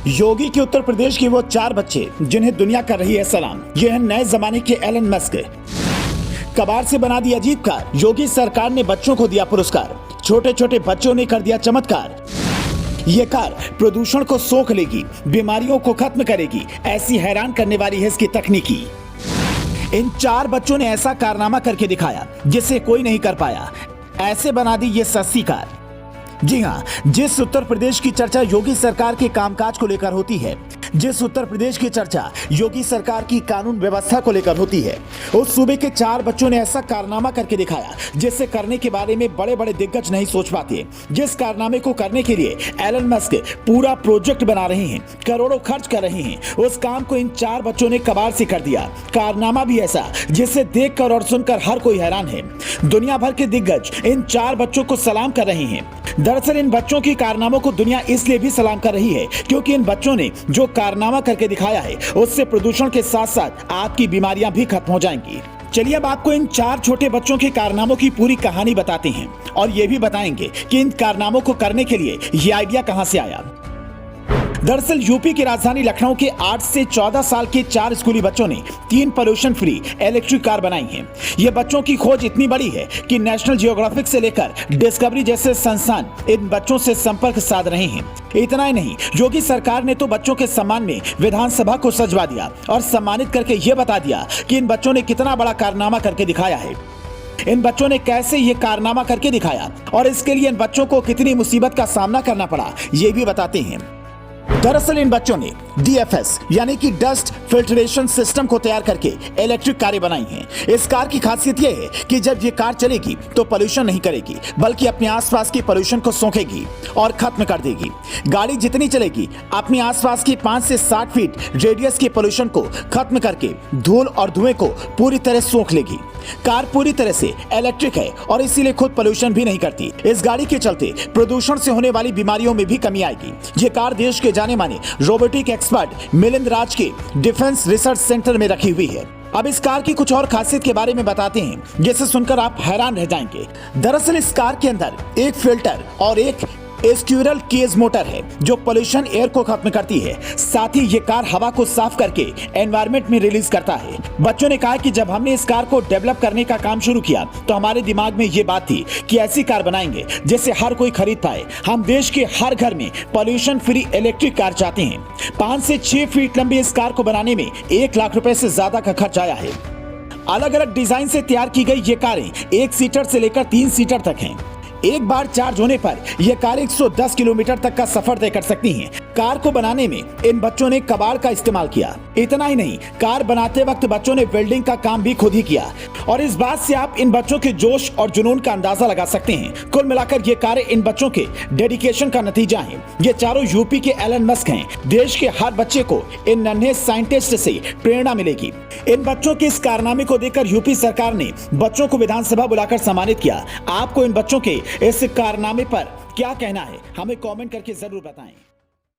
योगी के उत्तर प्रदेश के वो 4 बच्चे जिन्हें दुनिया कर रही है सलाम। ये है नए जमाने के एलन मस्क। कबाड़ से बना दी अजीब कार, योगी सरकार ने बच्चों को दिया पुरस्कार। छोटे छोटे बच्चों ने कर दिया चमत्कार। ये कार प्रदूषण को सोख लेगी, बीमारियों को खत्म करेगी, ऐसी हैरान करने वाली है इसकी तकनीकी। इन 4 बच्चों ने ऐसा कारनामा करके दिखाया जिसे कोई नहीं कर पाया। ऐसे बना दी ये सस्ती कार। जी हाँ, जिस उत्तर प्रदेश की चर्चा योगी सरकार के कामकाज को लेकर होती है, जिस उत्तर प्रदेश की चर्चा योगी सरकार की कानून व्यवस्था को लेकर होती है, उस सूबे के 4 बच्चों ने ऐसा कारनामा करके दिखाया जिसे करने के बारे में बड़े बड़े दिग्गज नहीं सोच पाते। जिस कारनामे को करने के लिए एलन मस्क पूरा प्रोजेक्ट बना रहे हैं, करोड़ों खर्च कर रहे हैं, उस काम को इन 4 बच्चों ने कबाड़ से कर दिया। कारनामा भी ऐसा जिसे देखकर और सुनकर हर कोई हैरान है। दुनिया भर के दिग्गज इन 4 बच्चों को सलाम कर रहे हैं। दरअसल इन बच्चों की कारनामों को दुनिया इसलिए भी सलाम कर रही है क्योंकि इन बच्चों ने जो कारनामा करके दिखाया है उससे प्रदूषण के साथ साथ आपकी बीमारियां भी खत्म हो जाएंगी। चलिए अब आपको इन 4 छोटे बच्चों के कारनामों की पूरी कहानी बताते हैं और ये भी बताएंगे कि इन कारनामों को करने के लिए ये आइडिया कहां से आया। दरअसल यूपी की राजधानी लखनऊ के 8 से 14 साल के 4 स्कूली बच्चों ने 3 पोल्यूशन फ्री इलेक्ट्रिक कार बनाई हैं। ये बच्चों की खोज इतनी बड़ी है कि नेशनल जियोग्राफिक से लेकर डिस्कवरी जैसे संस्थान इन बच्चों से संपर्क साध रहे हैं। इतना ही नहीं, योगी सरकार ने तो बच्चों के सम्मान में विधानसभा को सजवा दिया और सम्मानित करके ये बता दिया कि इन बच्चों ने कितना बड़ा कारनामा करके दिखाया है। इन बच्चों ने कैसे ये कारनामा करके दिखाया और इसके लिए इन बच्चों को कितनी मुसीबत का सामना करना पड़ा, ये भी बताते हैं। दरअसल इन बच्चों ने DFS यानी कि डस्ट फिल्ट्रेशन सिस्टम को तैयार करके इलेक्ट्रिक कारें बनाई हैं। इस कार की खासियत यह है कि जब ये कार चलेगी तो पोल्यूशन नहीं करेगी बल्कि अपने आसपास की पोल्यूशन को सोखेगी और खत्म कर देगी। गाड़ी जितनी चलेगी अपने आसपास की 5 से 60 फीट रेडियस के पोल्यूशन को खत्म करके धूल और धुएं को पूरी तरह सोख लेगी। कार पूरी तरह से इलेक्ट्रिक है और इसीलिए खुद पोल्यूशन भी नहीं करती। इस गाड़ी के चलते प्रदूषण से होने वाली बीमारियों में भी कमी आएगी। ये कार देश के जाने माने रोबोटिक एक्सपर्ट मिलिंद राज के डिफेंस रिसर्च सेंटर में रखी हुई है। अब इस कार की कुछ और खासियत के बारे में बताते हैं जिसे सुनकर आप हैरान रह जाएंगे। दरअसल इस कार के अंदर एक फिल्टर और एक स्क्विरल केज मोटर है जो पोल्यूशन एयर को खत्म करती है। साथ ही ये कार हवा को साफ करके एनवायरनमेंट में रिलीज करता है। बच्चों ने कहा कि जब हमने इस कार को डेवलप करने का काम शुरू किया तो हमारे दिमाग में ये बात थी कि ऐसी कार बनाएंगे जिसे हर कोई खरीद पाए। हम देश के हर घर में पोल्यूशन फ्री इलेक्ट्रिक कार चाहते हैं। 5 से 6 फीट लंबी इस कार को बनाने में 1 लाख रुपए से ज्यादा का खर्च आया है। अलग अलग डिजाइन से तैयार की गई ये कारें 1 सीटर से लेकर 3 सीटर तक हैं। एक बार चार्ज होने पर यह कार 110 किलोमीटर तक का सफर तय कर सकती हैं। कार को बनाने में इन बच्चों ने कबाड़ का इस्तेमाल किया। इतना ही नहीं, कार बनाते वक्त बच्चों ने वेल्डिंग का काम भी खुद ही किया और इस बात से आप इन बच्चों के जोश और जुनून का अंदाजा लगा सकते हैं। कुल मिलाकर ये कारें इन बच्चों के डेडिकेशन का नतीजा हैं। ये चारों यूपी के एलन मस्क हैं। देश के हर बच्चे को इन नन्हे साइंटिस्ट से प्रेरणा मिलेगी। इन बच्चों के इस कारनामे को देखकर यूपी सरकार ने बच्चों को विधानसभा बुलाकर सम्मानित किया। आपको इन बच्चों के इस कारनामे पर क्या कहना है, हमें कमेंट करके जरूर बताएं।